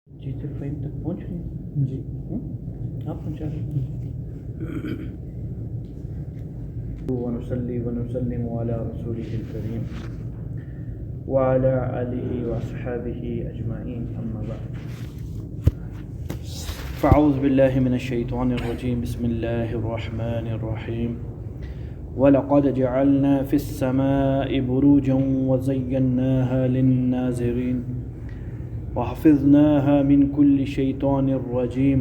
جی صرف فہم تک پہنچ رہی ہیں؟ جی آپ پہنچا رہے ہیں؟ ونصلي ونسلم على رسوله الكريم وعلى آله وأصحابه أجمعين أما بعد فأعوذ بالله من الشيطان الرجيم بسم الله الرحمن الرحيم وَلَقَدْ جَعَلْنَا فِي السَّمَاءِ بُرُوجًا وَزَيَّنَّاهَا لِلنَّاظِرِينَ وَحَفِظْنَاهَا مِنْ كُلِّ شَيْطَانٍ رَجِيمٍ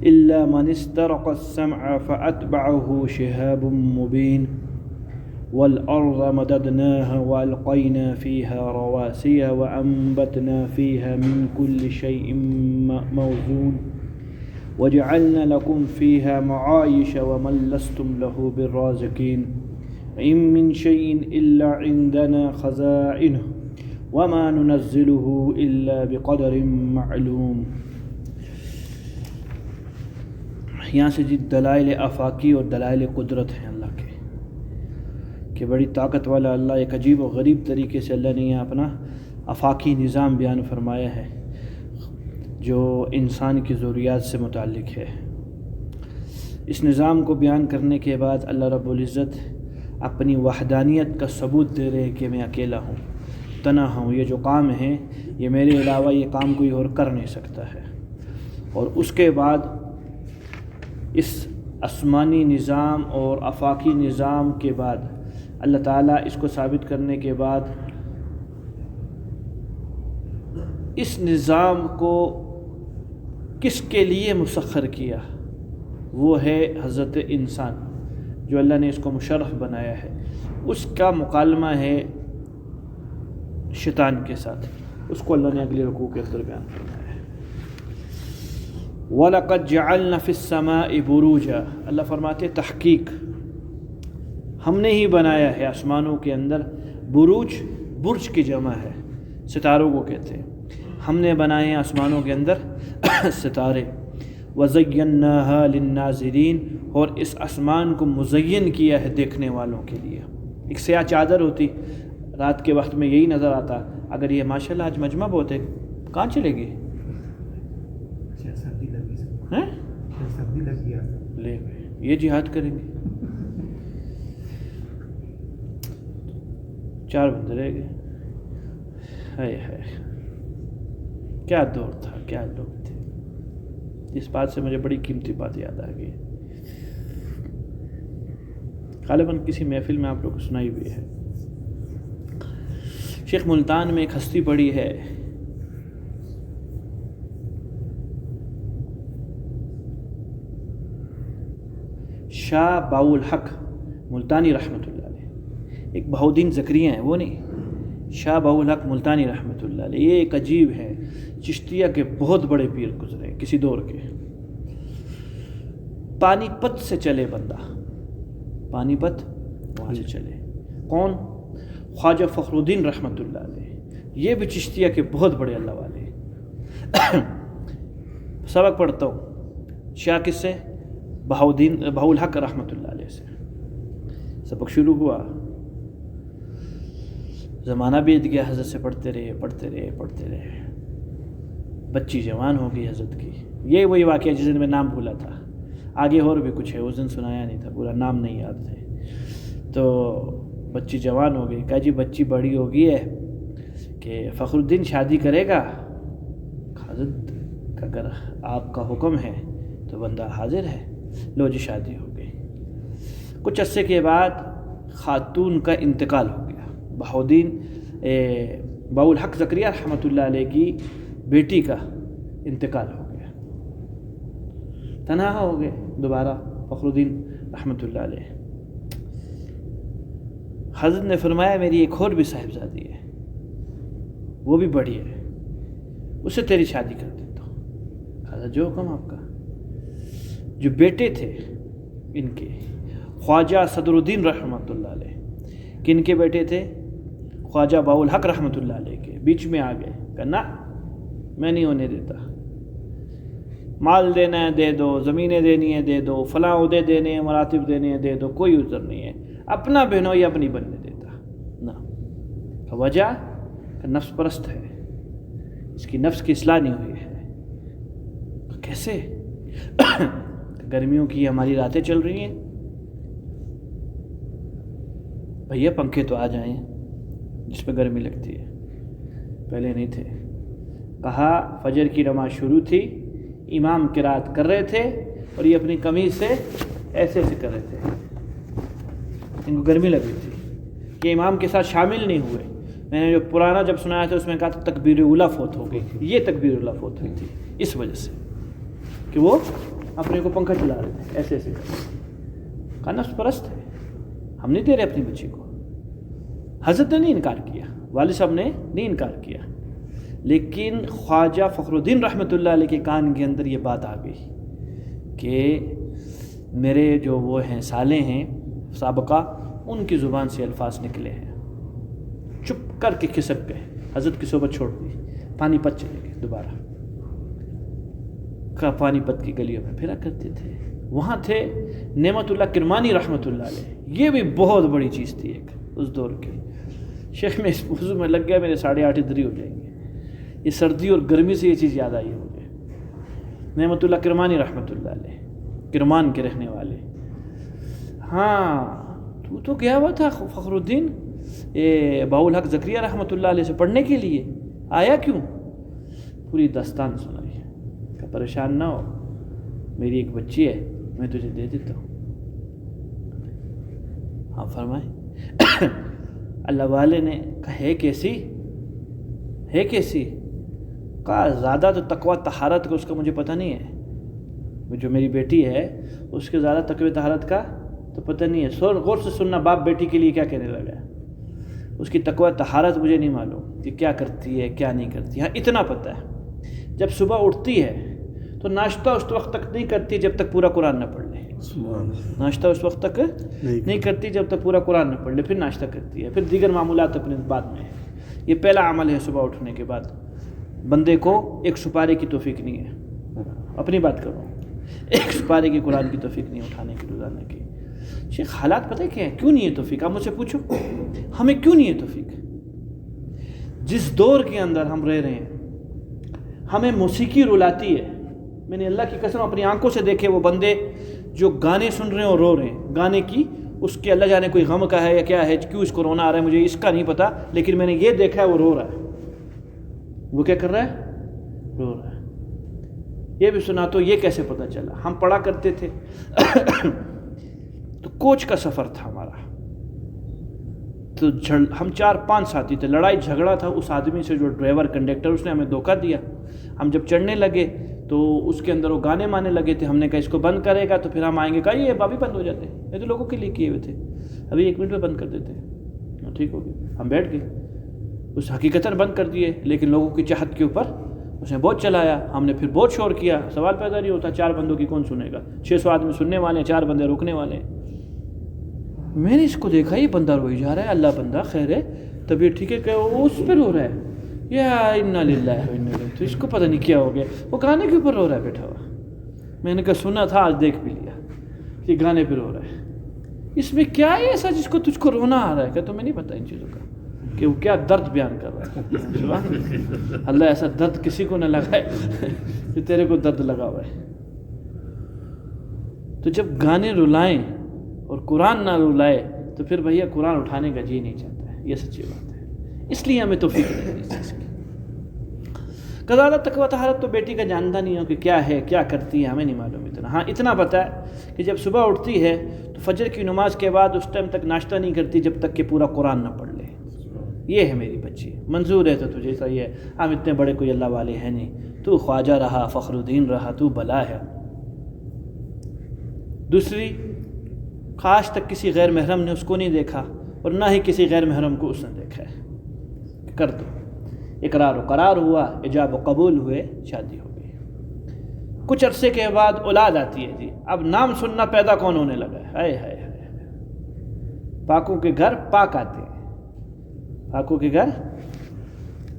إِلَّا مَنِ اسْتَرَقَ السَّمْعَ فَأَتْبَعَهُ شِهَابٌ مُّبِينٌ وَالْأَرْضَ مَدَدْنَاهَا وَأَلْقَيْنَا فِيهَا رَوَاسِيَ وَأَنبَتْنَا فِيهَا مِنْ كُلِّ شَيْءٍ مَّوْزُونٍ وَجَعَلْنَا لَكُمْ فِيهَا مَعَايِشَ وَمَن لَّسْتُمْ لَهُ بِالرَّازِقِينَ إِن مِّن شَيْءٍ إِلَّا عِندَنَا خَزَائِنُهُ وَمَا نُنَزِّلُهُ إِلَّا بِقَدَرٍ مَّعْلُومٍ۔ یہاں سے جی دلائل آفاقی اور دلائل قدرت ہیں اللہ کے، کہ بڑی طاقت والا اللہ، ایک عجیب و غریب طریقے سے اللہ نے یہاں اپنا آفاقی نظام بیان فرمایا ہے جو انسان کی ضروریات سے متعلق ہے۔ اس نظام کو بیان کرنے کے بعد اللہ رب العزت اپنی وحدانیت کا ثبوت دے رہے ہیں کہ میں اکیلا ہوں، تنہا ہوں، یہ جو کام ہے یہ میرے علاوہ یہ کام کوئی اور کر نہیں سکتا ہے۔ اور اس کے بعد اس آسمانی نظام اور آفاقی نظام کے بعد اللہ تعالیٰ اس کو ثابت کرنے کے بعد اس نظام کو کس کے لیے مسخر کیا، وہ ہے حضرت انسان، جو اللہ نے اس کو مشرف بنایا ہے۔ اس کا مکالمہ ہے شیطان کے ساتھ، اس کو اللہ نے اگلے رکوع کے اندر بیان فرمایا ہے۔ وَلَقَدْ جَعَلْنَا فِي السَّمَاءِ بُرُوجًا، اللہ فرماتے تحقیق ہم نے ہی بنایا ہے آسمانوں کے اندر بروج، برج کی جمع ہے، ستاروں کو کہتے ہیں، ہم نے بنائے ہیں آسمانوں کے اندر ستارے۔ وَزَيَّنَّاهَا لِلنَّاظِرِينَ، اور اس آسمان کو مزین کیا ہے دیکھنے والوں کے لیے۔ ایک سیاہ چادر ہوتی، رات کے وقت میں یہی نظر آتا، اگر یہ ماشاءاللہ آج مجمع بہت ہے، کہاں چلے گی؟ سردی لگی ہیں؟ سردی لگ گیا لے گئے، یہ جہاد کریں گے، 4 بندے رہ گئے۔ ہائے ہائے، کیا دور تھا، کیا لوگ تھے۔ اس بات سے مجھے بڑی قیمتی بات یاد آ گئی، غالباً کسی محفل میں آپ لوگ کو سنائی ہوئی ہے۔ شیخ ملتان میں ایک ہستی پڑی ہے، شاہ باؤ الحق ملتانی رحمۃ اللہ علیہ، ایک بہاؤدین زکریہ ہیں وہ نہیں، شاہ باؤ الحق ملتانی رحمۃ اللہ علیہ، یہ ایک عجیب ہے، چشتیہ کے بہت بڑے پیر گزرے کسی دور کے۔ پانی پت سے چلے بندہ، پانی پت وہاں سے چلے، کون؟ خواجہ فخر الدین رحمۃ اللہ علیہ، یہ بھی چشتیہ کے بہت بڑے اللہ والے۔ سبق پڑھتا ہوں شاہ کس سے؟ بہاؤ الحق رحمۃ اللہ علیہ سے۔ سبق شروع ہوا، زمانہ بیت گیا، حضرت سے پڑھتے رہے پڑھتے رہے پڑھتے رہے، بچی جوان ہو گئی حضرت کی۔ یہ وہی واقعہ جس دن میں نام بھولا تھا، آگے اور بھی کچھ ہے، اس دن سنایا نہیں تھا، پورا نام نہیں یاد تھے۔ تو بچی جوان ہو گئی، کہا جی بچی بڑی ہو گئی ہے کہ فخر الدین شادی کرے گا؟ حضرت اگر آپ کا حکم ہے تو بندہ حاضر ہے، لو جی شادی ہو گئی۔ کچھ عرصے کے بعد خاتون کا انتقال ہو گیا، باؤ الحق زکریہ رحمۃ اللہ علیہ کی بیٹی کا انتقال ہو گیا، تنہا ہو گئے دوبارہ فخر الدین رحمۃ اللہ علیہ۔ حضرت نے فرمایا میری ایک اور بھی صاحبزادی ہے، وہ بھی بڑی ہے، اس سے تیری شادی کر دیتا ہوں۔ حضرت جو حکم آپ کا۔ جو بیٹے تھے ان کے، خواجہ صدر الدین رحمۃ اللہ علیہ، کن کے بیٹے تھے؟ خواجہ باؤ الحق رحمۃ اللہ علیہ کے، بیچ میں آ گئے، کہا نہ میں نہیں ہونے دیتا، مال دینا ہے دے دو، زمینیں دینی ہے دے دو، فلاں عہدے دینے ہیں، مراتب دینے ہیں دے دو، کوئی عذر نہیں ہے، اپنا بہنوئی اپنی بننے دیتا نہ۔ وجہ نفس پرست ہے، اس کی نفس کی اصلاح نہیں ہوئی ہے. تو کیسے؟ گرمیوں کی ہماری راتیں چل رہی ہیں، بھیا پنکھے تو آ جائیں جس پہ گرمی لگتی ہے، پہلے نہیں تھے. کہا فجر کی نماز شروع تھی، امام قرات کر رہے تھے اور یہ اپنی قمیض سے ایسے ایسے کر رہے تھے، ان کو گرمی لگ رہی تھی. یہ امام کے ساتھ شامل نہیں ہوئے. میں نے جو پرانا جب سنایا تھا اس میں کہا تھا تکبیر اولیٰ فوت ہو گئی، یہ تکبیر اولیٰ فوت ہوئی تھی اس وجہ سے کہ وہ اپنے کو پنکھا چلا رہے تھے ایسے ایسے کر رہے. کہا نفس پرست ہے، ہم نہیں دے رہے اپنی بچی کو. حضرت نے نہیں انکار کیا، والد صاحب نے نہیں انکار کیا، لیکن خواجہ فخر الدین رحمۃ اللہ علیہ کے کان کے اندر یہ بات آ گئی کہ میرے جو وہ ہیں سالے ہیں سابقہ، ان کی زبان سے الفاظ نکلے ہیں. چپ کر کے کھسک گئے، حضرت کی صحبت چھوڑ دی، پانی پت چلے گئے دوبارہ. پانی پت کی گلیوں میں پھرا کرتے تھے. وہاں تھے نعمت اللہ کرمانی رحمۃ اللہ علیہ، یہ بھی بہت بڑی چیز تھی ایک اس دور کی. شیخ میں اس موضوع میں لگ گیا میرے 8:30 ادھر ہو جائیں گے. یہ سردی اور گرمی سے یہ چیز یاد آئی ہے مجھے. نعمت اللہ کرمانی رحمۃ اللہ علیہ، کرمان کے رہنے والے. ہاں تو گیا ہوا تھا فخر الدین باؤ الحق زکریا رحمۃ اللہ علیہ سے پڑھنے کے لیے، آیا کیوں؟ پوری داستان سنائی کہ پریشان نہ ہو، میری ایک بچی ہے، میں تجھے دے دیتا ہوں. ہاں فرمائے. اللہ والے نے کہا ہے کیسی؟ ہے کیسی؟ کہا زیادہ تو تقویٰ طہارت کا اس کا مجھے پتہ نہیں ہے، جو میری بیٹی ہے اس کے زیادہ تقویٰ طہارت کا تو پتہ نہیں ہے. غور سے سننا باپ بیٹی کے لیے کیا کہنے لگا ہے. اس کی تقویٰ طہارت مجھے نہیں معلوم کہ کیا کرتی ہے کیا نہیں کرتی. ہاں اتنا پتہ ہے جب صبح اٹھتی ہے تو ناشتہ اس وقت تک نہیں کرتی جب تک پورا قرآن نہ پڑھ لے. ناشتہ اس وقت تک نہیں کرتی جب تک پورا قرآن نہ پڑھ لے، پھر ناشتہ کرتی ہے، پھر دیگر معمولات اپنے بعد میں ہے. یہ پہلا عمل ہے صبح اٹھنے کے بعد. بندے کو ایک سپارے کی توفیق نہیں ہے، اپنی بات کر رہا ہوں، ایک سپارے کی قرآن کی توفیق نہیں اٹھانے کی روزانہ کی. شیخ حالات پتہ کیا ہے کیوں نہیں ہے توفیق؟ آپ مجھ سے پوچھو ہمیں کیوں نہیں ہے توفیق. جس دور کے اندر ہم رہ رہے ہیں ہمیں موسیقی رلاتی ہے. میں نے اللہ کی قسم اپنی آنکھوں سے دیکھے وہ بندے جو گانے سن رہے ہیں اور رو رہے ہیں. گانے کی اس کے اللہ جانے کوئی غم کا ہے یا کیا ہے، کیوں اس کو رونا آ رہا ہے مجھے اس کا نہیں پتہ، لیکن میں نے یہ دیکھا ہے وہ رو رہا ہے. وہ کیا کر رہا ہے؟ رو رہا ہے. یہ بھی سنا تو یہ کیسے پتہ چلا؟ ہم پڑھا کرتے تھے تو کوچ کا سفر تھا ہمارا، تو ہم 4-5 ساتھی تھے. لڑائی جھگڑا تھا اس آدمی سے جو ڈرائیور کنڈکٹر، اس نے ہمیں دھوکہ دیا. ہم جب چڑھنے لگے تو اس کے اندر وہ گانے مانے لگے تھے. ہم نے کہا اس کو بند کرے گا تو پھر ہم آئیں گے. کہا یہ ابھی بند ہو جاتے ہیں، یہ تو لوگوں کے لیے کیے ہوئے تھے، ابھی 1 منٹ میں بند کر دیتے ہیں. ٹھیک ہو گیا. ہم بیٹھ گئے، اس حقیقتاً بند کر دیے، لیکن لوگوں کی چاہت کے اوپر اس نے بہت چلایا. ہم نے پھر بہت شور کیا. سوال پیدا نہیں ہوتا 4 بندوں کی کون سنے گا؟ 600 آدمی سننے والے ہیں، 4 بندے روکنے والے ہیں. میں نے اس کو دیکھا یہ بندہ روئی جا رہا ہے. اللہ بندہ خیر ہے، طبیعت ٹھیک ہے کہ وہ اس پہ رو رہا ہے. یا انا للہ و انا الیہ، تو اس کو پتہ نہیں کیا ہو گیا، وہ گانے کے اوپر رو رہا ہے بیٹھا ہوا. میں نے کہا سنا تھا آج دیکھ بھی لیا کہ گانے پہ رو رہا ہے. اس میں کیا ہے ایسا جس کو تجھ کو رونا آ رہا ہے؟ کہ تمہیں نہیں پتہ ان چیزوں کا کہ وہ کیا درد بیان کر رہا ہے. اللہ ایسا درد کسی کو نہ لگائے کہ تیرے کو درد لگا ہوا ہے. تو جب گانے رلائیں اور قرآن نہ رلائے تو پھر بھیا قرآن اٹھانے کا جی نہیں چاہتا ہے. یہ سچی بات ہے. اس لیے ہمیں توفیق نہیں ہے اس چیز کی. قضاء تقویٰ طہارت تو بیٹی کا جانتا نہیں ہو کہ کیا ہے کیا کرتی ہے، ہمیں نہیں معلوم اتنا. ہاں اتنا پتہ ہے کہ جب صبح اٹھتی ہے تو فجر کی نماز کے بعد اس ٹائم تک ناشتہ نہیں کرتی جب تک کہ پورا قرآن نہ پڑھ لے. یہ ہے میری بچی. منظور ہے تو تجھے صحیح ہے. ہم اتنے بڑے کوئی اللہ والے ہیں نہیں. تو خواجہ رہا، فخر الدین رہا، تو بلا ہے. دوسری، خاص تک کسی غیر محرم نے اس کو نہیں دیکھا اور نہ ہی کسی غیر محرم کو اس نے دیکھا ہے. کر دو. اقرار و قرار ہوا، ایجاب و قبول ہوئے، شادی ہو گئی. کچھ عرصے کے بعد اولاد آتی ہے. جی اب نام سننا پیدا کون ہونے لگا ہے؟ ہائے ہائے ہائے. پاکوں کے گھر پاک آتے ہیں، پاکوں کے گھر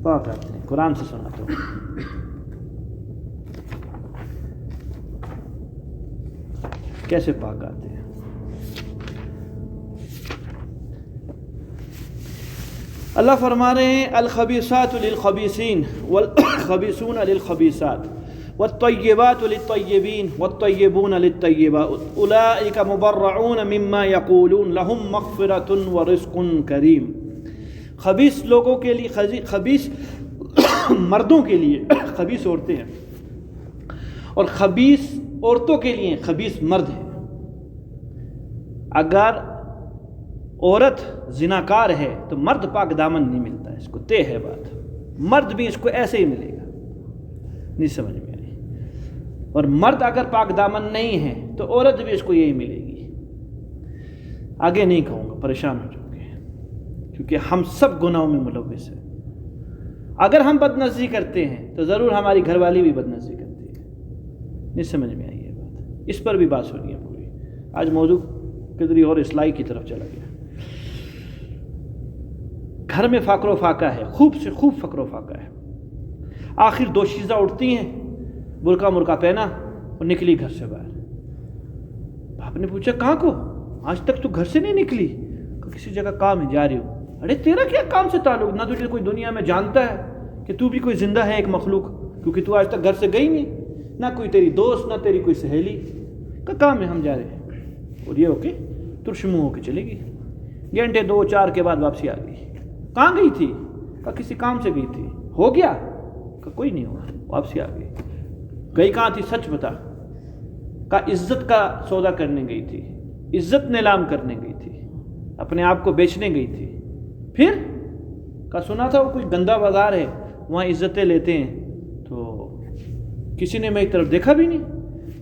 پاک آتے ہیں. قرآن سے سنا تو کیسے پاک آتے ہیں. اللہ فرما رہے ہیں الخبیثات للخبیثین والخبیثون للخبیثات والطیبات للطیبین والطیبون للطیبات اولئک مبرعون مما یقولون لهم مغفرۃ ورزق کریم. خبیث لوگوں کے لیے، خبیث مردوں کے لیے خبیث عورتیں ہیں، اور خبیث عورتوں کے لیے خبیث مرد ہیں. اگر عورت زناکار ہے تو مرد پاک دامن نہیں ملتا، اس کو طے ہے بات. مرد بھی اس کو ایسے ہی ملے گا. نہیں سمجھ میں آئی؟ اور مرد اگر پاک دامن نہیں ہے تو عورت بھی اس کو یہی ملے گی. آگے نہیں کہوں گا، پریشان ہو جاؤ گے، کیونکہ ہم سب گناہوں میں ملوث ہیں. اگر ہم بد نظری کرتے ہیں تو ضرور ہماری گھر والی بھی بد نظری کرتی ہے. نہیں سمجھ میں آئی یہ بات؟ اس پر بھی بات سنی ہے پوری. آج موضوع کدری اور اصلاحی کی طرف چلا گیا. گھر میں فقر و فاقہ ہے، خوب سے خوب فقر و فاقہ ہے. آخر دو چیزیں اٹھتی ہیں، برقع مرقع پہنا اور نکلی گھر سے باہر. باپ نے پوچھا کہاں کو؟ آج تک تو گھر سے نہیں نکلی. کسی جگہ کام ہے، جا رہی ہوں. ارے تیرا کیا کام سے تعلق؟ نہ تجھے کوئی دنیا میں جانتا ہے کہ تو بھی کوئی زندہ ہے، ایک مخلوق، کیونکہ تو آج تک گھر سے گئی نہیں. نہ کوئی تیری دوست، نہ تیری کوئی سہیلی. کا کام ہے ہم جا رہے ہیں. اور یہ ہو کے ترشمو ہو کے چلے گی. گھنٹے 2-4 کے بعد واپسی آ گئی. کہاں گئی تھی؟ کہا کسی کام سے گئی تھی. ہو گیا؟ کہا کوئی نہیں ہوا. واپسی آ گئی. گئی کہاں تھی؟ سچ بتا. کہا عزت کا سودا کرنے گئی تھی، عزت نیلام کرنے گئی تھی، اپنے آپ کو بیچنے گئی تھی. پھر کہا سنا تھا وہ کوئی گندا بازار ہے، وہاں عزتیں لیتے ہیں. تو کسی نے میری طرف دیکھا بھی نہیں.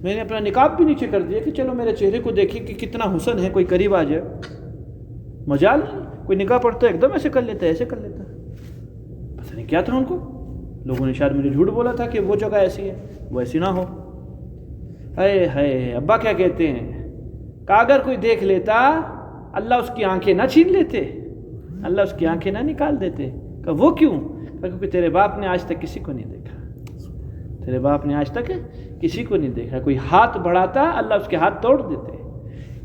میں نے اپنا نقاب بھی نیچے کر دیا کہ چلو میرے چہرے کو دیکھیں کہ کتنا حسن ہے، کوئی قریب آ جائے. مجال نہیں. کوئی نکاح پڑھتا ہے ایک دم ایسے کر لیتا ہے، ایسے کر لیتا ہے. پتہ نہیں کیا تھا ان کو. لوگوں نے شاید مجھے جھوٹ بولا تھا کہ وہ جگہ ایسی ہے، وہ ایسی نہ ہو. ہائے ہائے. ابا کیا کہتے ہیں کہ اگر کوئی دیکھ لیتا اللہ اس کی آنکھیں نہ چھین لیتے، اللہ اس کی آنکھیں نہ نکال دیتے. کہ وہ کیوں؟ کیونکہ تیرے باپ نے آج تک کسی کو نہیں دیکھا. تیرے باپ نے آج تک کسی کو نہیں دیکھا. کوئی ہاتھ بڑھاتا اللہ اس کے ہاتھ توڑ دیتے.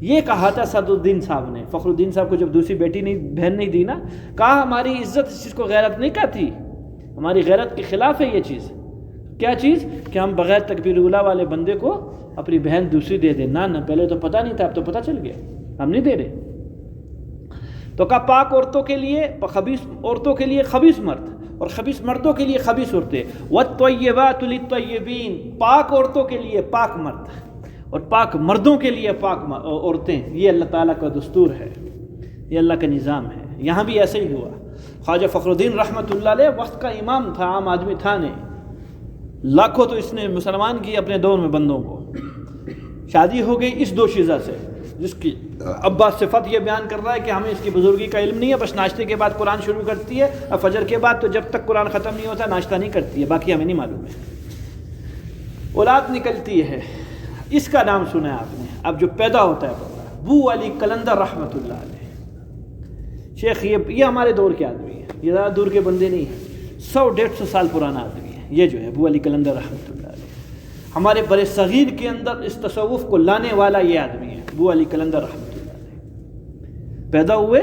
یہ کہا تھا صدر الدین صاحب نے. فخر الدین صاحب کو جب دوسری بیٹی بہن نہیں دی نا، کہا ہماری عزت اس چیز کو غیرت نہیں کہتی، ہماری غیرت کے خلاف ہے یہ چیز. کیا چیز؟ کہ ہم بغیر تکبیر اولیٰ والے بندے کو اپنی بہن دوسری دے دیں. نہ پہلے تو پتہ نہیں تھا، اب تو پتہ چل گیا، ہم نہیں دے رہے. تو کہا پاک عورتوں کے لیے، خبیث عورتوں کے لیے خبیث مرد، اور خبیث مردوں کے لیے خبیث عورتیں. والطیبات للطیبین، پاک عورتوں کے لیے پاک مرد اور پاک مردوں کے لیے پاک عورتیں. یہ اللہ تعالیٰ کا دستور ہے، یہ اللہ کا نظام ہے. یہاں بھی ایسے ہی ہوا. خواجہ فخر الدین رحمۃ اللہ علیہ وقت کا امام تھا، عام آدمی تھا نہیں. لاکھوں تو اس نے مسلمان کی اپنے دور میں بندوں کو. شادی ہو گئی اس دو شیزہ سے، جس کی ابا صفت یہ بیان کر رہا ہے کہ ہمیں اس کی بزرگی کا علم نہیں ہے، بس ناشتے کے بعد قرآن شروع کرتی ہے، اور فجر کے بعد تو جب تک قرآن ختم نہیں ہوتا ناشتہ نہیں کرتی ہے، باقی ہمیں نہیں معلوم ہے. اولاد نکلتی ہے، اس کا نام سنا ہے آپ نے. اب جو پیدا ہوتا ہے بو علی قلندر رحمۃ اللہ علیہ. شیخ یہ ہمارے دور کے آدمی ہیں، یہ زیادہ دور کے بندے نہیں ہیں. 100-150 سال پرانا آدمی ہے یہ جو ہے ابو علی قلندر رحمۃ اللہ علیہ. ہمارے بر صغیر کے اندر اس تصوف کو لانے والا یہ آدمی ہے ابو علی قلندر رحمۃ اللہ علیہ. پیدا ہوئے،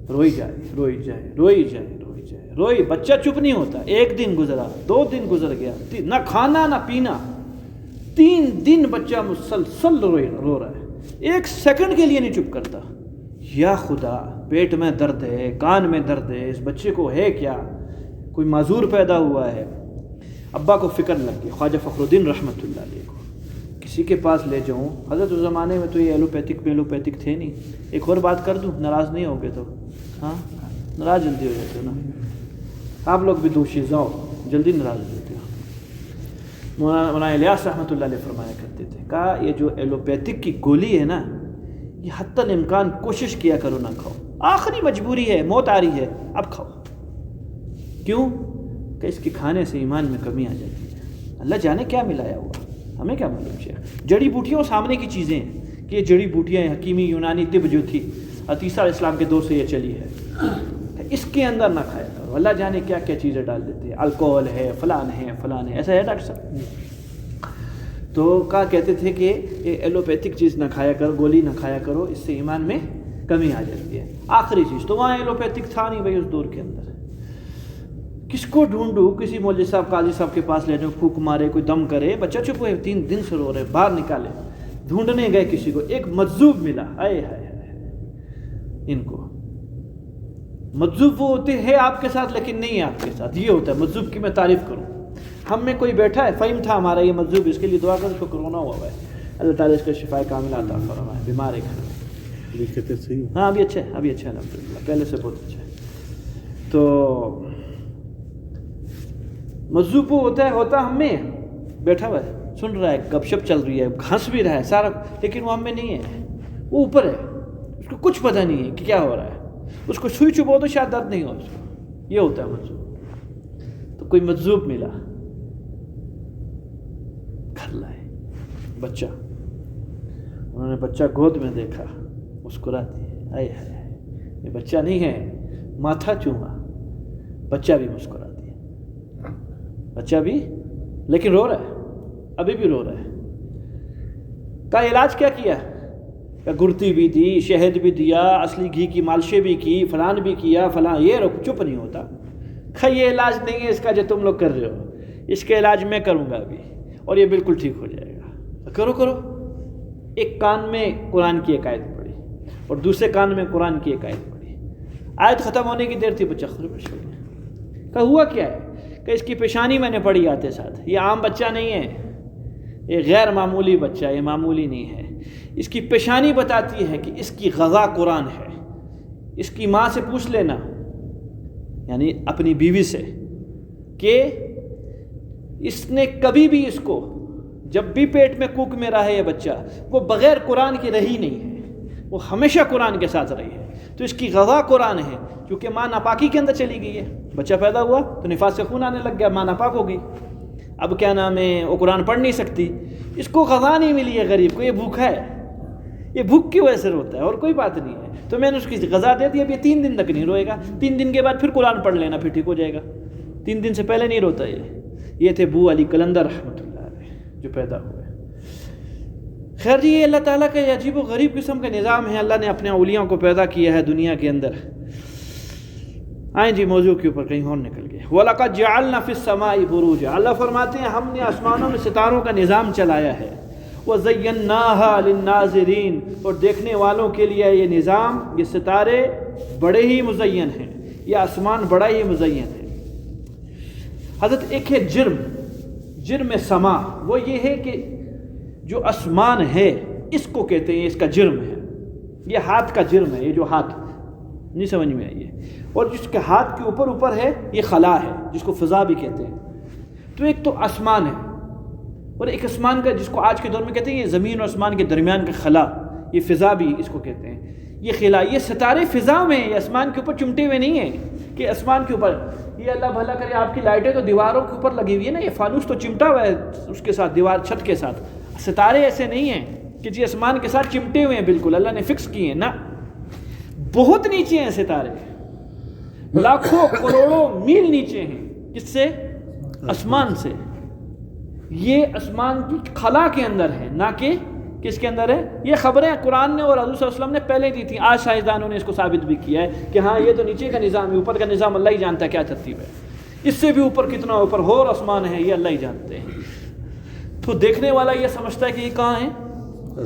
روئی جائے روئی جائے روئی جائے روئی جائے روئی. بچہ چپ نہیں ہوتا. 1 دن گزرا، 2 دن گزر گیا، نہ کھانا نہ پینا. 3 دن بچہ مسلسل رو رہا ہے، 1 سیکنڈ کے لیے نہیں چپ کرتا. یا خدا، پیٹ میں درد ہے، کان میں درد ہے، اس بچے کو ہے کیا؟ کوئی معذور پیدا ہوا ہے. ابا کو فکر لگ گئی. خواجہ فخر الدین رحمۃ اللہ علیہ کو کسی کے پاس لے جاؤں. حضرت اس زمانے میں تو یہ ایلوپیتھک تھے نہیں. ایک اور بات کر دوں، ناراض نہیں ہوگے تو؟ ہاں ناراض جلدی ہو جاتے ہو نا آپ لوگ بھی. دوشی جاؤ جلدی ناراض ہو جاتے ہو. مولانا الیاس رحمۃ اللہ علیہ فرمایا کرتے تھے، کہا یہ جو ایلوپیتھک کی گولی ہے نا، یہ حتی الامکان کوشش کیا کرو نہ کھاؤ. آخری مجبوری ہے، موت آ رہی ہے، اب کھاؤ. کیوں؟ کہ اس کے کھانے سے ایمان میں کمی آ جاتی ہے. اللہ جانے کیا ملایا ہوا، ہمیں کیا معلوم. شیخ جڑی بوٹیوں سامنے کی چیزیں ہیں کہ یہ جڑی بوٹیاں حکیمی یونانی طب جو تھی عیسیٰ علیہ السلام کے دور سے یہ چلی ہے، اس کے اندر نہ کھایا کرو. اللہ جانے کیا کیا چیزیں ڈال دیتے ہیں، الکوہل ہے، فلان ہے فلان ہے. ایسا ہے ڈاکٹر صاحب؟ تو کہتے تھے کہ یہ ایلوپیتھک چیز نہ کھایا کرو، گولی نہ کھایا کرو، اس سے ایمان میں کمی آ جاتی ہے۔ آخری چیز تو وہاں ایلوپیتھک تھا نہیں بھائی اس دور کے اندر، کس کو ڈھونڈوں؟ کسی مولوی صاحب قاضی صاحب کے پاس لے جاؤ، پھونک مارے، کوئی دم کرے، بچہ چپ ہوئے 3 دن سے رو رہے، باہر نکالے، ڈھونڈنے گئے کسی کو، ایک مجذوب ملا، ہائے ہائے ہائے، ان کو مجذوب وہ ہوتے ہیں آپ کے ساتھ لیکن نہیں ہے آپ کے ساتھ، یہ ہوتا ہے مجذوب کی میں تعریف کروں۔ ہم میں کوئی بیٹھا ہے، فہیم تھا ہمارا یہ مجذوب، اس کے لیے دعا کر، اس کو کرونا ہوا ہے، اللہ تعالیٰ اس کا شفا کاملہ عطا فرمائے، بیمار ہے گھر میں۔ ہاں ابھی اچھا ہے، ابھی اچھا ہے الحمدللہ، پہلے سے بہت اچھا ہے۔ تو مجذوب وہ ہوتا ہم میں بیٹھا ہوا ہے، سن رہا ہے، گپ شپ چل رہی ہے، ہنس بھی رہا ہے سارا، لیکن وہ ہم میں نہیں ہے، وہ اوپر ہے، اس کو کچھ پتہ نہیں ہے کہ کیا ہو رہا ہے، اس کو سوئی چبھو تو شاید درد نہیں ہو اس کو، یہ ہوتا ہے مجذوب۔ تو کوئی مجذوب ملا، گھر لائے بچہ، انہوں نے بچہ گود میں دیکھا، مسکرا دی، آئے ہائے، یہ بچہ نہیں ہے، ماتھا چوما، بچہ بھی مسکرا دیا، بچہ بھی لیکن رو رہا ہے، ابھی بھی رو رہا ہے۔ کا علاج کیا کیا؟ گرتی بھی دی، شہد بھی دیا، اصلی گھی کی مالشیں بھی کی، فلان بھی کیا، فلان، یہ چپ نہیں ہوتا، یہ علاج نہیں ہے اس کا جو تم لوگ کر رہے ہو، اس کا علاج میں کروں گا ابھی اور یہ بالکل ٹھیک ہو جائے گا، کرو۔ ایک کان میں قرآن کی ایک آیت پڑھی اور دوسرے کان میں قرآن کی ایک آیت پڑھی، آیت ختم ہونے کی دیر تھی، بچہ خرش ہو گیا۔ کہ ہوا کیا ہے؟ کہ اس کی پیشانی میں نے پڑھی آتے ساتھ، یہ عام بچہ نہیں ہے، یہ غیر معمولی بچہ، یہ معمولی نہیں ہے، اس کی پیشانی بتاتی ہے کہ اس کی غذا قرآن ہے۔ اس کی ماں سے پوچھ لینا، یعنی اپنی بیوی سے، کہ اس نے کبھی بھی اس کو، جب بھی پیٹ میں کوک میں رہا ہے یہ بچہ، وہ بغیر قرآن کی رہی نہیں ہے، وہ ہمیشہ قرآن کے ساتھ رہی ہے، تو اس کی غذا قرآن ہے، کیونکہ ماں ناپاکی کے اندر چلی گئی ہے، بچہ پیدا ہوا تو نفاس سے خون آنے لگ گیا، ماں ناپاک ہو گئی، اب کیا نام ہے، وہ قرآن پڑھ نہیں سکتی، اس کو غذا نہیں ملی ہے، غریب کو، یہ بھوکا ہے، یہ بھوک کی وجہ سے روتا ہے اور کوئی بات نہیں ہے، تو میں نے اس کی غذا دے دی، اب یہ 3 دن تک نہیں روئے گا، 3 دن کے بعد پھر قرآن پڑھ لینا، پھر ٹھیک ہو جائے گا، 3 دن سے پہلے نہیں روتا یہ تھے بو علی قلندر رحمۃ اللہ علیہ جو پیدا ہوئے۔ خیر جی، یہ اللہ تعالیٰ کا یہ عجیب و غریب قسم کا نظام ہے، اللہ نے اپنے اولیاء کو پیدا کیا ہے دنیا کے اندر۔ آئیں جی موضوع کے اوپر کہیں اور نکل گئے۔ وَلَقَدْ جَعَلْنَا فِي السَّمَاءِ بُرُوجًا، اللہ فرماتے ہیں ہم نے آسمانوں میں ستاروں کا نظام چلایا ہے، وَزَيَّنَّاهَا لِلنَّاظِرِينَ، اور دیکھنے والوں کے لیے یہ نظام، یہ ستارے بڑے ہی مزین ہیں، یہ آسمان بڑا ہی مزین ہے۔ حضرت ایک ہے جرم سما، وہ یہ ہے کہ جو آسمان ہے اس کو کہتے ہیں، اس کا جرم ہے، یہ ہاتھ کا جرم ہے، یہ جو ہاتھ نہیں سمجھ میں آئی ہے، اور جس کے ہاتھ کے اوپر ہے یہ خلا ہے، جس کو فضا بھی کہتے ہیں۔ تو ایک تو آسمان ہے، اور ایک آسمان کا جس کو آج کے دور میں کہتے ہیں یہ زمین اور آسمان کے درمیان کا خلا، یہ فضا بھی اس کو کہتے ہیں، یہ خلا، یہ ستارے فضا میں ہیں، یہ آسمان کے اوپر چمٹے ہوئے نہیں ہیں کہ آسمان کے اوپر، یہ اللہ بھلا کرے آپ کی لائٹیں تو دیواروں کے اوپر لگی ہوئی ہے نا، یہ فانوس تو چمٹا ہوا ہے اس کے ساتھ، دیوار چھت کے ساتھ، ستارے ایسے نہیں ہیں کہ جی آسمان کے ساتھ چمٹے ہوئے ہیں، بالکل اللہ نے فکس کیے ہیں، نہ، بہت نیچے ہیں ستارے، لاکھوں کروڑوں میل نیچے ہیں، کس سے؟ آسمان سے، یہ آسمان کی خلا کے اندر ہے، نہ کہ کس کے اندر ہے۔ یہ خبریں قرآن نے اور حضور صلی اللہ علیہ وسلم نے پہلے دی تھیں، آج سائنسدانوں نے اس کو ثابت بھی کیا ہے کہ ہاں یہ تو نیچے کا نظام ہے، اوپر کا نظام اللہ ہی جانتا ہے کیا ترتیب ہے، اس سے بھی اوپر کتنا اوپر اور آسمان ہے یہ اللہ ہی جانتے ہیں۔ تو دیکھنے والا یہ سمجھتا ہے کہ یہ کہاں ہے،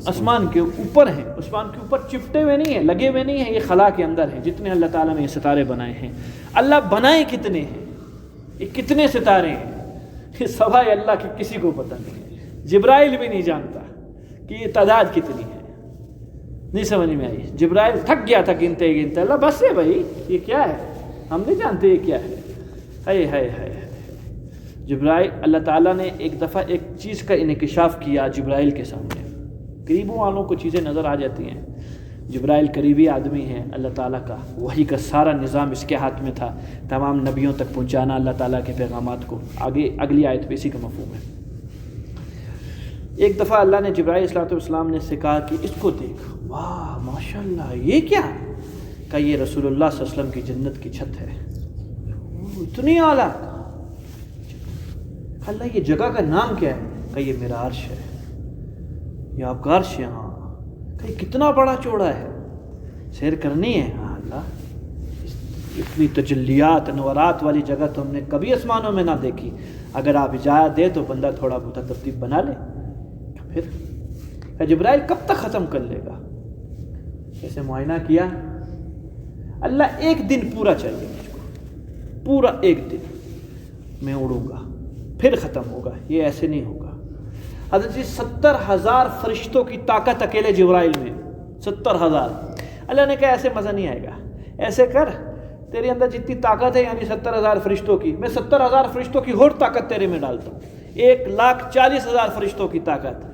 آسمان کے اوپر ہیں، آسمان کے اوپر چپٹے ہوئے نہیں ہیں، لگے ہوئے نہیں ہیں، یہ خلا کے اندر ہیں، جتنے اللہ تعالیٰ نے یہ ستارے بنائے ہیں۔ اللہ بنائے کتنے ہیں، یہ کتنے ستارے ہیں، یہ سوائے اللہ کے کسی کو پتہ نہیں ہے، جبرائیل بھی نہیں جانتا کہ یہ تعداد کتنی ہے، نہیں سمجھ میں آئی، جبرائیل تھک گیا تھا گنتے اللہ، بس ہے بھائی یہ کیا ہے، ہم نہیں جانتے یہ کیا ہے، ہائے ہائے ہائے۔ جبرائیل، اللہ تعالیٰ نے ایک دفعہ ایک چیز کا انکشاف کیا جبرائیل کے سامنے، قریبوں والوں کو چیزیں نظر آ جاتی ہیں، جبرائیل قریبی آدمی ہیں اللہ تعالیٰ کا، وحی کا سارا نظام اس کے ہاتھ میں تھا، تمام نبیوں تک پہنچانا اللہ تعالیٰ کے پیغامات کو، آگے اگلی آیت پہ اسی کا مفہوم ہے۔ ایک دفعہ اللہ نے جبرائیل صلی اللہ علیہ وسلم نے سے کہا کہ اس کو دیکھ، واہ ماشاءاللہ یہ کیا، کہ یہ رسول اللہ صلی اللہ علیہ وسلم کی جنت کی چھت ہے، اتنی اعلیٰ، اللہ یہ جگہ کا نام کیا ہے، کہ یہ میرا عرش ہے، یہ آپ کا عرش ہے، ہاں، کہ کتنا بڑا چوڑا ہے، سیر کرنی ہے؟ ہاں اللہ، اتنی تجلیات انوارات والی جگہ تو ہم نے کبھی آسمانوں میں نہ دیکھی، اگر آپ اجازت دے تو بندہ تھوڑا بہت ترتیب بنا لے۔ پھر جبرائیل کب تک ختم کر لے گا؟ ایسے معائنہ کیا، اللہ ایک دن پورا چاہیے مجھ کو، پورا ایک دن میں اڑوں گا پھر ختم ہوگا، یہ ایسے نہیں ہوگا۔ حضرت جی 70,000 فرشتوں کی طاقت اکیلے جبرائیل میں، 70,000۔ اللہ نے کہا ایسے مزہ نہیں آئے گا، ایسے کر، تیرے اندر جتنی طاقت ہے یعنی 70,000 فرشتوں کی، میں 70,000 فرشتوں کی اور طاقت تیرے میں ڈالتا ہوں، 1,40,000 فرشتوں کی طاقت۔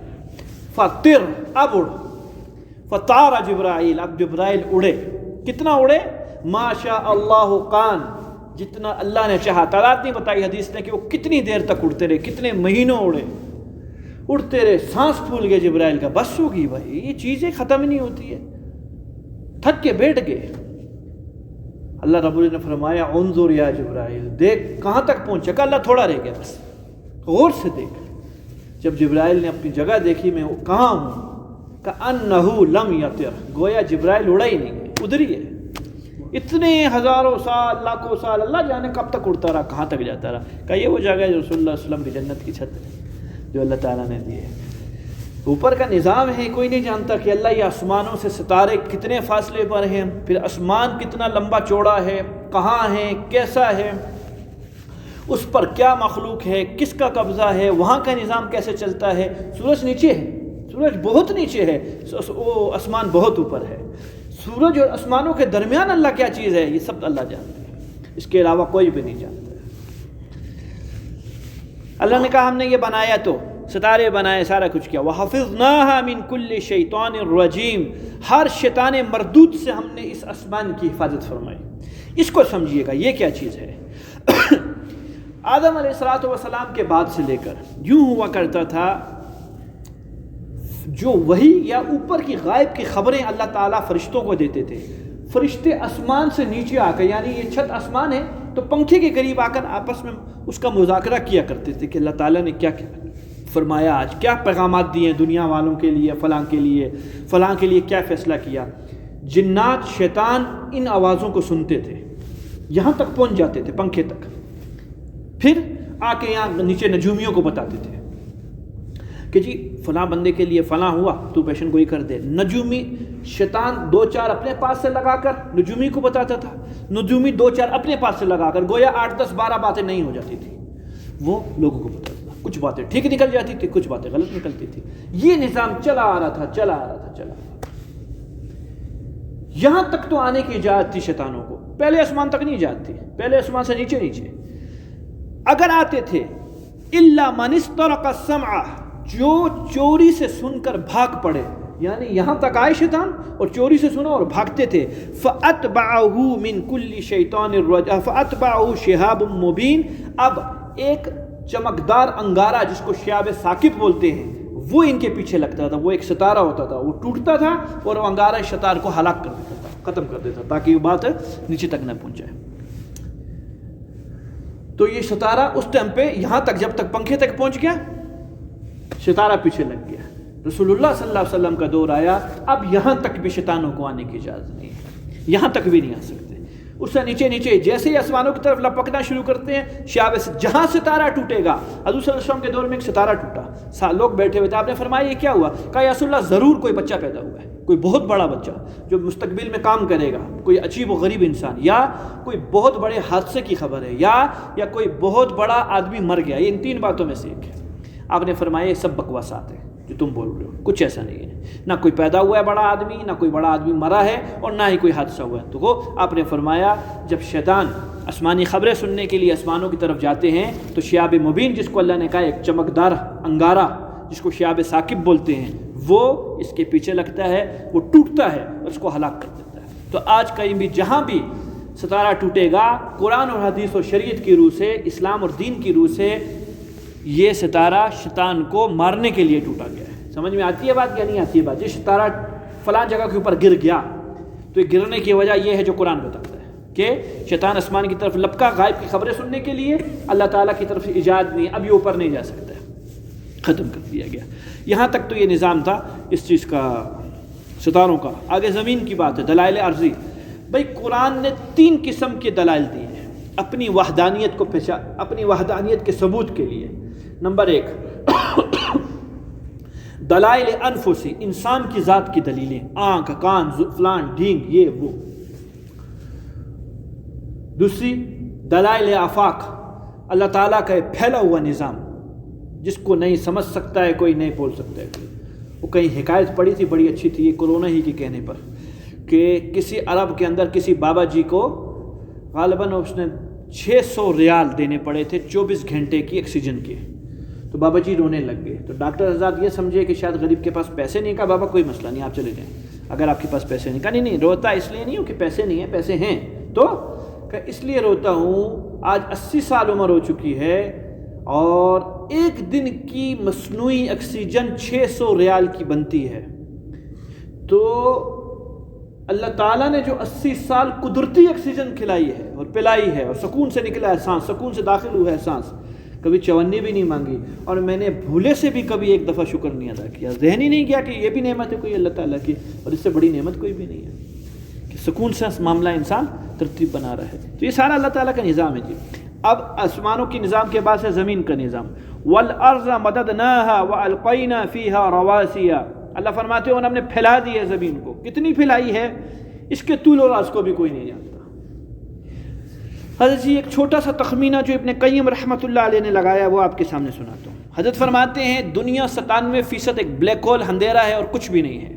فطر، اب اڑ، فطار جبرائیل، اب جبرائیل اڑے، کتنا اڑے؟ ما شاء اللہ کان، جتنا اللہ نے چاہا۔ تعداد نہیں بتائی حدیث نے کہ وہ کتنی دیر تک اڑتے رہے، کتنے مہینوں اڑے، اڑتے رہے، سانس پھول گئے جبرائیل کا، بس ہوگی بھائی، یہ چیزیں ختم نہیں ہوتی ہے، تھک کے بیٹھ گئے۔ اللہ رب العزت نے فرمایا انظر یا جبرائیل، دیکھ کہاں تک پہنچا، کہ اللہ تھوڑا رہ گیا، بس غور سے دیکھ۔ جب جبرائیل نے اپنی جگہ دیکھی میں کہاں ہوں، کأنہ لم یطر، گویا جبرائیل اڑا ہی نہیں ہے، ادھر ہی ہے۔ اتنے ہزاروں سال، لاکھوں سال، اللہ جانے کب تک اڑتا رہا، کہاں تک جاتا رہا۔ کہ یہ وہ جگہ ہے جو رسول اللہ صلی اللہ علیہ وسلم کی جنت کی چھت ہے جو اللہ تعالیٰ نے دی ہے۔ اوپر کا نظام ہے، کوئی نہیں جانتا کہ اللہ یہ آسمانوں سے ستارے کتنے فاصلے پر ہیں، پھر آسمان کتنا لمبا چوڑا ہے، کہاں ہے، کیسا ہے، اس پر کیا مخلوق ہے، کس کا قبضہ ہے، وہاں کا نظام کیسے چلتا ہے۔ سورج نیچے ہے، سورج بہت نیچے ہے، وہ آسمان بہت اوپر ہے۔ سورج اور آسمانوں کے درمیان اللہ کیا چیز ہے، یہ سب اللہ جانتے ہیں، اس کے علاوہ کوئی بھی نہیں جانتا۔ اللہ نے کہا ہم نے یہ بنایا تو ستارے بنائے، سارا کچھ کیا۔ وَحَفِظْنَاهَا مِن كُلِّ شَيْطَانٍ رَجِيمٍ، ہر شیطان مردود سے ہم نے اس آسمان کی حفاظت فرمائی۔ اس کو سمجھیے گا یہ کیا چیز ہے۔ آدم علیہ السلام کے بعد سے لے کر یوں ہوا کرتا تھا، جو وحی یا اوپر کی غائب کی خبریں اللہ تعالیٰ فرشتوں کو دیتے تھے، فرشتے آسمان سے نیچے آ کر، یعنی یہ چھت آسمان ہے تو پنکھے کے قریب آ کر آپس میں اس کا مذاکرہ کیا کرتے تھے کہ اللہ تعالیٰ نے کیا فرمایا، آج کیا پیغامات دیے ہیں دنیا والوں کے لیے، فلاں کے لیے، فلاں کے لیے کیا فیصلہ کیا۔ جنات، شیطان ان آوازوں کو سنتے تھے، یہاں تک پہنچ جاتے تھے، پنکھے تک، پھر آ کے یہاں نیچے نجومیوں کو بتاتے تھے کہ جی فلاں بندے کے لیے فلاں ہوا، تو پیشن گوئی کر دے۔ نجومی شیطان 2-4 اپنے پاس سے لگا کر نجومی کو بتاتا تھا، نجومی 2-4 اپنے پاس سے لگا کر، گویا 8-10-12 باتیں نہیں ہو جاتی تھی، وہ لوگوں کو بتاتا تھا۔ کچھ باتیں ٹھیک نکل جاتی تھی، کچھ باتیں غلط نکلتی تھی۔ یہ نظام چلا آ رہا تھا، چلا آ رہا تھا، چلا آ رہا تھا، یہاں تک تو آنے کی اجازت تھی شیطانوں کو۔ پہلے آسمان تک نہیں اجازت تھی، پہلے آسمان سے نیچے نیچے اگر آتے تھے۔ الا من استرق السمع، جو چوری سے سن کر بھاگ پڑے، یعنی یہاں تک آئے شیطان اور چوری سے سنا اور بھاگتے تھے۔ فَأَتْبَعَهُ مِن كُلِّ شَيْطَانٍ رَجِيمٍ فَأَتْبَعَهُ شِهَابٌ مُبِينٌ، اب ایک چمکدار انگارہ جس کو شہاب ثاقب بولتے ہیں وہ ان کے پیچھے لگتا تھا، وہ ایک ستارہ ہوتا تھا، وہ ٹوٹتا تھا اور وہ انگارہ شیطان کو ہلاک کر دیتا تھا، ختم کر دیتا تاکہ یہ بات نیچے تک نہ پہنچ جائے۔ تو یہ ستارہ اس ٹائم پہ یہاں تک، جب تک پنکھے تک پہنچ گیا، ستارہ پیچھے لگ گیا۔ رسول اللہ صلی اللہ علیہ وسلم کا دور آیا، اب یہاں تک بھی شیطانوں کو آنے کی اجازت نہیں ہے، یہاں تک بھی نہیں آ سکتے۔ اس سے نیچے نیچے جیسے ہی آسمانوں کی طرف لپکنا شروع کرتے ہیں، شہاب سے جہاں ستارہ ٹوٹے گا، حضور صلی اللہ علیہ وسلم کے دور میں ایک ستارہ ٹوٹا، لوگ بیٹھے ہوئے تھے، آپ نے فرمایا یہ کیا ہوا؟ کہا یا رسول اللہ ضرور کوئی بچہ پیدا ہوا ہے، کوئی بہت بڑا بچہ جو مستقبل میں کام کرے گا، کوئی عجیب و غریب انسان، یا کوئی بہت بڑے حادثے کی خبر ہے، یا کوئی بہت بڑا آدمی مر گیا۔ یہ ان 3 باتوں میں سے ایک ہے۔ آپ نے فرمایا یہ سب بکواسات ہیں جو تم بول رہے ہو، کچھ ایسا نہیں ہے، نہ کوئی پیدا ہوا ہے بڑا آدمی، نہ کوئی بڑا آدمی مرا ہے، اور نہ ہی کوئی حادثہ ہوا ہے۔ تو وہ آپ نے فرمایا جب شیطان آسمانی خبریں سننے کے لیے آسمانوں کی طرف جاتے ہیں تو شہاب مبین، جس کو اللہ نے کہا ایک چمکدار انگارہ جس کو شہاب ثاقب بولتے ہیں، وہ اس کے پیچھے لگتا ہے، وہ ٹوٹتا ہے اور اس کو ہلاک کر دیتا ہے۔ تو آج کہیں بھی جہاں بھی ستارہ ٹوٹے گا، قرآن اور حدیث اور شریعت کی روح سے، اسلام اور دین کی روح سے، یہ ستارہ شیطان کو مارنے کے لیے ٹوٹا گیا ہے۔ سمجھ میں آتی ہے بات یا نہیں آتی ہے بات؟ یہ ستارہ فلاں جگہ کے اوپر گر گیا تو یہ گرنے کی وجہ یہ ہے جو قرآن بتاتا ہے کہ شیطان آسمان کی طرف لپکا غائب کی خبریں سننے کے لیے، اللہ تعالیٰ کی طرف سے اجازت نہیں، اب یہ اوپر نہیں جا سکتا ہے، ختم کر دیا گیا۔ یہاں تک تو یہ نظام تھا اس چیز کا ستاروں کا. آگے زمین کی بات ہے، دلائل عرضی. بھائی قرآن نے 3 قسم کے دلائل دیے ہیں اپنی وحدانیت کے ثبوت کے لیے. نمبر 1 دلائل انفسی، انسان کی ذات کی دلیلیں، آنکھ، کان، فلان ڈھینگ، یہ وہ. دوسری دلائل آفاق، اللہ تعالیٰ کا پھیلا ہوا نظام جس کو نہیں سمجھ سکتا ہے کوئی، نہیں بول سکتا ہے کوئی. وہ کہیں حکایت پڑھی تھی بڑی اچھی تھی، یہ کورونا ہی کے کہنے پر، کہ کسی عرب کے اندر کسی بابا جی کو غالباً اس نے 600 ریال دینے پڑے تھے 24 گھنٹے کی آکسیجن کے. تو بابا جی رونے لگ گئے. تو ڈاکٹر حضرات یہ سمجھے کہ شاید غریب کے پاس پیسے نہیں. کہا بابا کوئی مسئلہ نہیں، آپ چلے جائیں اگر آپ کے پاس پیسے نہیں. کہا نہیں روتا اس لیے نہیں ہوں کہ پیسے نہیں ہیں، پیسے ہیں. تو کہ اس لیے روتا ہوں آج 80 سال عمر ہو چکی ہے اور ایک دن کی مصنوعی آکسیجن 600 ریال کی بنتی ہے. تو اللہ تعالیٰ نے جو 80 سال قدرتی آکسیجن کھلائی ہے اور پلائی ہے اور سکون سے نکلا ہے سانس، سکون سے داخل ہوا ہے سانس، کبھی چونی بھی نہیں مانگی. اور میں نے بھولے سے بھی کبھی ایک دفعہ شکر نہیں ادا کیا. ذہن ہی نہیں کیا کہ یہ بھی نعمت ہے کوئی اللہ تعالیٰ کی، اور اس سے بڑی نعمت کوئی بھی نہیں ہے کہ سکون سے معاملہ انسان ترتیب بنا رہا ہے. تو یہ سارا اللہ تعالیٰ کا نظام ہے جی. اب آسمانوں کی نظام کے بعد ہے زمین کا نظام. وَالْأَرْضَ مَدَدْنَاهَا وَأَلْقَيْنَا فِيهَا رَوَاسِيَ. اللہ فرماتے ہیں ہم نے پھیلا دی ہے زمین کو. کتنی پھیلائی ہے اس کے طول و عرض کو بھی کوئی نہیں جانتا. حضرت جی ایک چھوٹا سا تخمینہ جو ابن قیم رحمۃ اللہ علیہ نے لگایا وہ آپ کے سامنے سناتا ہوں. حضرت فرماتے ہیں دنیا 97% ایک بلیک ہول اندھیرا ہے اور کچھ بھی نہیں ہے.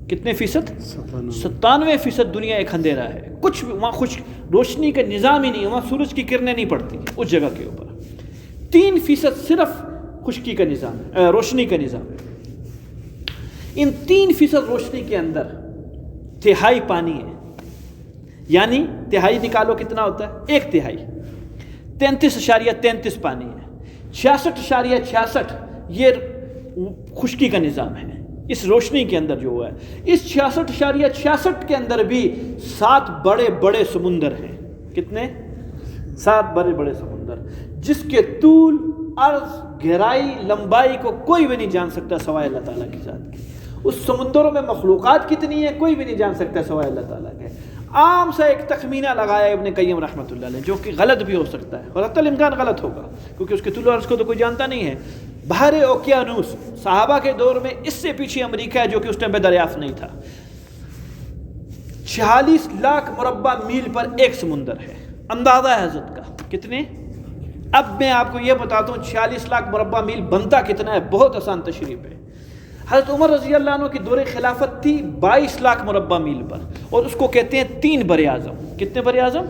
کتنے فیصد؟ 97% دنیا ایک اندھیرا ہے. کچھ وہاں خوش روشنی کا نظام ہی نہیں ہے، وہاں سورج کی کرنیں نہیں پڑتی اس جگہ کے اوپر. 3% صرف خشکی کا نظام ہے، روشنی کا نظام ہے. ان 3% روشنی کے اندر تہائی پانی ہے. یعنی تہائی نکالو کتنا ہوتا ہے؟ 1/3. 33.33 پانی ہے. 66.66 یہ خشکی کا نظام ہے اس روشنی کے اندر جو ہوا ہے. اس 66.66 کے اندر بھی 7 بڑے بڑے سمندر ہیں. کتنے؟ 7 بڑے بڑے سمندر جس کے طول، عرض، گہرائی، لمبائی کو کوئی بھی نہیں جان سکتا سوائے اللہ تعالیٰ کی ذات کی. اس سمندروں میں مخلوقات کتنی ہیں کوئی بھی نہیں جان سکتا سوائے اللہ تعالیٰ کے. عام سا ایک تخمینہ لگایا ابن قیم رحمۃ اللہ علیہ جو کہ غلط بھی ہو سکتا ہے اور حتی الامکان غلط ہوگا کیونکہ اس کے طول و عرض کو تو کوئی جانتا نہیں ہے. بحر اوقیانوس صحابہ کے دور میں، اس سے پیچھے امریکہ ہے جو کہ اس ٹائم پہ دریافت نہیں تھا. 46 لاکھ مربع میل پر ایک سمندر ہے. اندازہ ہے حضرت کا کتنے؟ اب میں آپ کو یہ بتاتا ہوں 46 لاکھ مربع میل بنتا کتنا ہے. بہت آسان تشریح ہے. حضرت عمر رضی اللہ عنہ کی دور خلافت تھی 22 لاکھ مربع میل پر، اور اس کو کہتے ہیں 3 بر اعظم. کتنے بر اعظم؟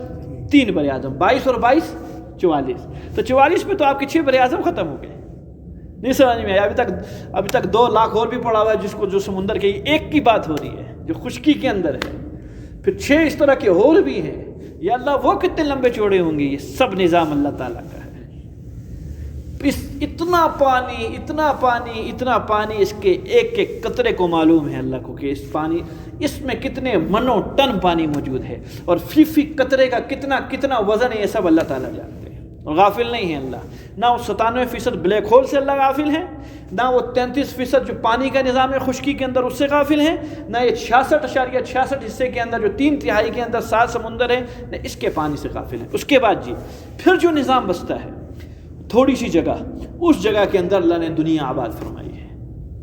3 بر اعظم. 22 اور 22 44. تو 44 پہ تو آپ کے 6 بر اعظم ختم ہو گئے. نہیں سمجھ میں آیا؟ ابھی تک 2 لاکھ اور بھی پڑا ہوا ہے جس کو جو سمندر کے ایک کی بات ہو رہی ہے جو خشکی کے اندر ہے. پھر 6 اس طرح کے اور بھی ہیں. یا اللہ وہ کتنے لمبے چوڑے ہوں گے. یہ سب نظام اللہ تعالیٰ کا ہے. اتنا پانی اتنا پانی اتنا پانی، اس کے ایک ایک قطرے کو معلوم ہے اللہ کو کہ اس میں کتنے منوں ٹن پانی موجود ہے، اور فی قطرے کا کتنا وزن ہے. یہ سب اللہ تعالیٰ جانتے ہیں اور غافل نہیں ہے اللہ. نہ وہ 97% بلیک ہول سے اللہ غافل ہے، نہ وہ 33% جو پانی کا نظام ہے خشکی کے اندر اس سے غافل ہیں، نہ یہ 66.66 حصے کے اندر جو 3/3 کے اندر 7 سمندر ہیں نہ اس کے پانی سے غافل ہیں. اس کے بعد جی پھر جو نظام بستا ہے تھوڑی سی جگہ، اس جگہ کے اندر اللہ نے دنیا آباد فرمائی ہے.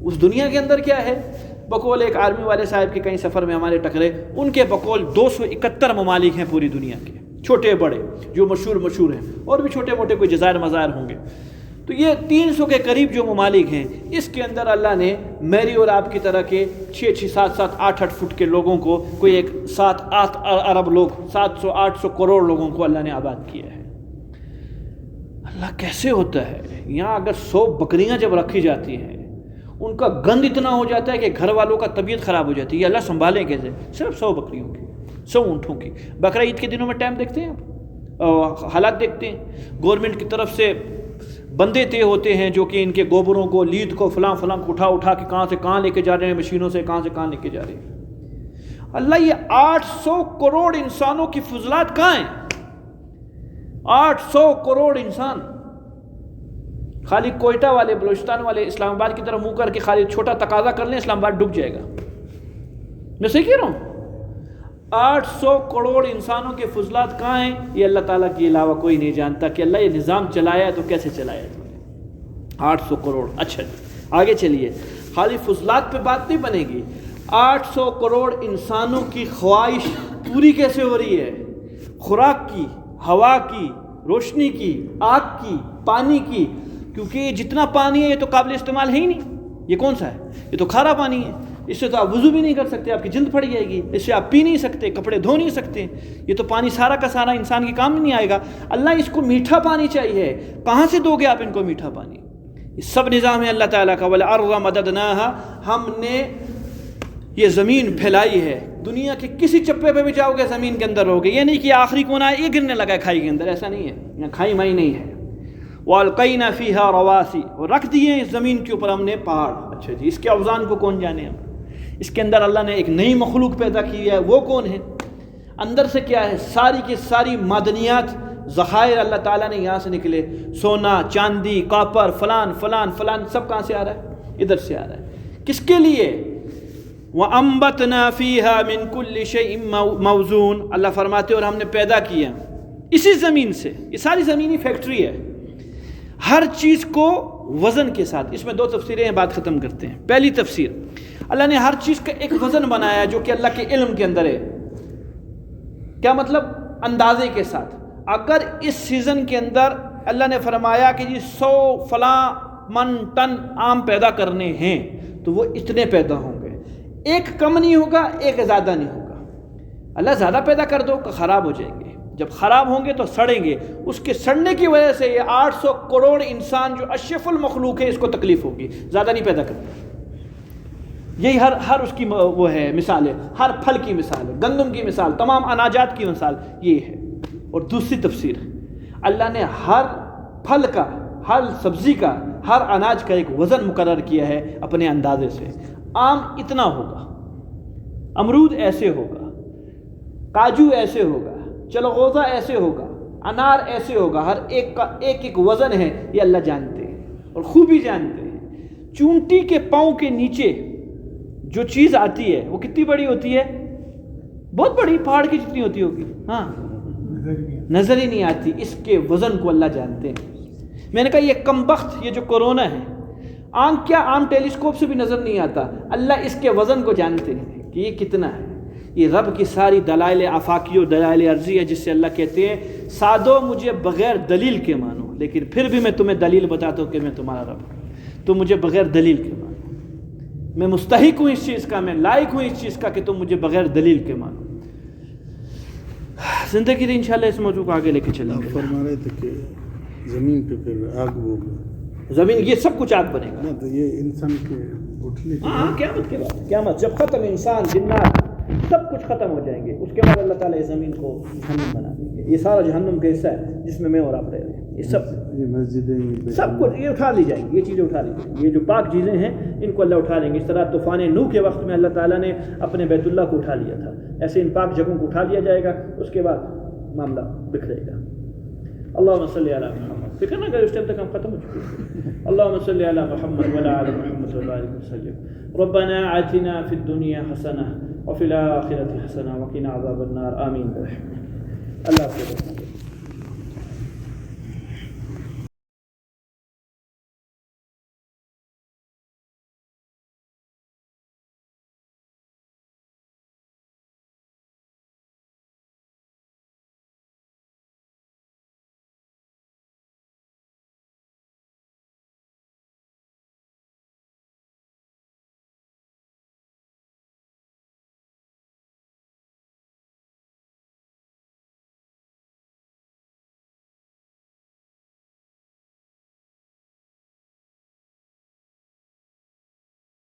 اس دنیا کے اندر کیا ہے؟ بقول ایک آرمی والے صاحب کے کئی سفر میں ہمارے ٹکرے، ان کے بقول 271 ممالک ہیں پوری دنیا کے، چھوٹے بڑے جو مشہور ہیں، اور بھی چھوٹے موٹے کوئی جزائر مزائر ہوں گے. تو یہ 300 کے قریب جو ممالک ہیں، اس کے اندر اللہ نے میری اور آپ کی طرح کے 6 7 8 فٹ کے لوگوں کو، کوئی ایک 7 8 ارب لوگ، 700 800 کروڑ لوگوں کو اللہ نے آباد کیا ہے. اللہ کیسے ہوتا ہے؟ یہاں اگر 100 بکریاں جب رکھی جاتی ہیں ان کا گند اتنا ہو جاتا ہے کہ گھر والوں کا طبیعت خراب ہو جاتی ہے. اللہ سنبھالیں کیسے؟ صرف 100 بکریوں کی، 100 اونٹوں کی. بقرہ عید کے دنوں میں ٹائم دیکھتے ہیں آپ، حالات دیکھتے ہیں. گورنمنٹ کی طرف سے بندے طے ہوتے ہیں جو کہ ان کے گوبروں کو، لید کو، فلاں کو اٹھا کے کہاں سے کہاں لے کے جا رہے ہیں، مشینوں سے کہاں لے کے جا رہے ہیں. اللہ یہ 800 کروڑ انسانوں کی فضلات کہاں ہیں؟ 800 کروڑ انسان. خالی کوئٹہ والے، بلوچستان والے اسلام آباد کی طرف منہ کر کے خالی چھوٹا تقاضا کر لیں، اسلام آباد ڈوب جائے گا. میں صحیح کہہ رہا ہوں؟ 800 کروڑ انسانوں کے فضلات کہاں ہیں؟ یہ اللہ تعالیٰ کے علاوہ کوئی نہیں جانتا کہ اللہ یہ نظام چلایا تو کیسے چلایا تو نے 800 کروڑ. اچھا آگے چلیے، خالی فضلات پہ بات نہیں بنے گی. 800 کروڑ انسانوں کی خواہش پوری کیسے ہو رہی ہے؟ خوراک کی، ہوا کی، روشنی کی، آگ کی، پانی کی. کیونکہ یہ جتنا پانی ہے یہ تو قابل استعمال ہے ہی نہیں. یہ کون سا ہے؟ یہ تو کھارا پانی ہے. اس سے تو آپ وضو بھی نہیں کر سکتے، آپ کی جلد پھٹ جائے گی. اس سے آپ پی نہیں سکتے، کپڑے دھو نہیں سکتے. یہ تو پانی سارا کا سارا انسان کے کام نہیں آئے گا. اللہ اس کو میٹھا پانی چاہیے، کہاں سے دو گے آپ ان کو میٹھا پانی؟ یہ سب نظام ہے اللہ تعالیٰ کا. وَالْأَرْضَ مَدَدْنَاهَا، ہم نے یہ زمین پھیلائی ہے. دنیا کے کسی چپے پہ بھی جاؤ گے زمین کے اندر رہو گے. یہ نہیں کہ آخری کونا ہے یہ گرنے لگا ہے کھائی کے اندر، ایسا نہیں ہے. یہاں کھائی مائی نہیں ہے. وَأَلْقَيْنَا فِيهَا رَوَاسِي، اور رکھ دیے اس زمین کے اوپر ہم نے پہاڑ. اچھا جی، اس کے اوزان کو کون جانے؟ ہم اس کے اندر اللہ نے ایک نئی مخلوق پیدا کی ہے، وہ کون ہے؟ اندر سے کیا ہے؟ ساری کی ساری معدنیات، ذخائر اللہ تعالیٰ نے یہاں سے نکلے. سونا، چاندی، کاپر، فلان فلان فلان، سب کہاں سے آ رہا ہے؟ ادھر سے آ رہا ہے. کس کے لیے؟ وَأَنبَتْنَا فِيهَا مِن كُلِّ شَيْءٍ مَوْزُونٍ، اللہ فرماتے اور ہم نے پیدا کیا اسی زمین سے. یہ ساری زمینی فیکٹری ہے، ہر چیز کو وزن کے ساتھ. اس میں دو تفسیریں ہیں، بات ختم کرتے ہیں. پہلی تفسیر، اللہ نے ہر چیز کا ایک وزن بنایا جو کہ اللہ کے علم کے اندر ہے. کیا مطلب؟ اندازے کے ساتھ. اگر اس سیزن کے اندر اللہ نے فرمایا کہ جی 100 فلاں من ٹن آم پیدا کرنے ہیں تو وہ اتنے پیدا ہوں گے. ایک کم نہیں ہوگا، ایک زیادہ نہیں ہوگا. اللہ زیادہ پیدا کر دو کہ خراب ہو جائیں گے، جب خراب ہوں گے تو سڑیں گے. اس کے سڑنے کی وجہ سے یہ 800 کروڑ انسان جو اشرف المخلوق ہے اس کو تکلیف ہوگی. زیادہ نہیں پیدا کرتا. یہی ہر اس کی وہ ہے مثال ہے. ہر پھل کی مثال ہے، گندم کی مثال، تمام اناجات کی مثال یہ ہے. اور دوسری تفسیر، اللہ نے ہر پھل کا، ہر سبزی کا، ہر اناج کا ایک وزن مقرر کیا ہے اپنے اندازے سے. آم اتنا ہوگا، امرود ایسے ہوگا، کاجو ایسے ہوگا، چلغوزہ ایسے ہوگا، انار ایسے ہوگا. ہر ایک کا ایک ایک وزن ہے. یہ اللہ جانتے ہیں اور خوبی جانتے ہیں. چونٹی کے پاؤں کے نیچے جو چیز آتی ہے وہ کتنی بڑی ہوتی ہے؟ بہت بڑی، پہاڑ کی جتنی ہوتی ہوگی. ہاں، نظر ہی نہیں آتی. اس کے وزن کو اللہ جانتے ہیں. میں نے کہا یہ کم بخت، یہ جو کورونا ہے، آنکھ کیا عام ٹیلیسکوپ سے بھی نظر نہیں آتا. اللہ اس کے وزن کو جانتے ہیں کہ یہ کتنا ہے. یہ رب کی ساری دلائل آفاقی و دلائل عرضی ہے، جس سے اللہ کہتے ہیں سادو مجھے بغیر دلیل کے مانو، لیکن پھر بھی میں تمہیں دلیل بتاتا ہوں کہ میں تمہارا رب ہوں. تم مجھے بغیر دلیل کے مانو. میں مستحق ہوں اس چیز کا، میں لائق ہوں اس چیز کا کہ تم مجھے بغیر دلیل کے مانو. زندگی دی انشاءاللہ اس موضوع کو آگے لے کے چلیں گے. فرما رہے تھے کہ زمین پہ پھر آگ ہوگا، زمین یہ سب کچھ آگ بنے گا. تو یہ انسان کے اٹھنے کے ہاں قیامت کے بعد، قیامت جب ختم، انسان جنات سب کچھ ختم ہو جائیں گے، اس کے بعد اللہ تعالیٰ اس زمین کو جہنم بنا دیں گے. یہ سارا جہنم کا حصہ ہے جس میں میں اور آپ رہ رہے ہیں. یہ سب یہ مسجدیں سب کچھ یہ اٹھا لی جائیں گی، یہ چیزیں اٹھا لی جائیں گی. یہ جو پاک چیزیں ہیں ان کو اللہ اٹھا لیں گے. اس طرح طوفان نوح کے وقت میں اللہ تعالیٰ نے اپنے بیت اللہ کو اٹھا لیا تھا، ایسے ان پاک جگہوں کو اٹھا لیا جائے گا. اس کے بعد معاملہ بکھرے گا. اللہم صلی علی محمد. فکر نہ کرے، اس ٹائم تک ہم ختم ہو چکے ہیں. اللہم صلی علی محمد وعلی آل محمد وبارک وسلم. ربنا آتنا فی الدنیا حسنہ وفی الآخرۃ حسنہ وقنا عذاب النار. آمین برحمتک. اللہ حافظ.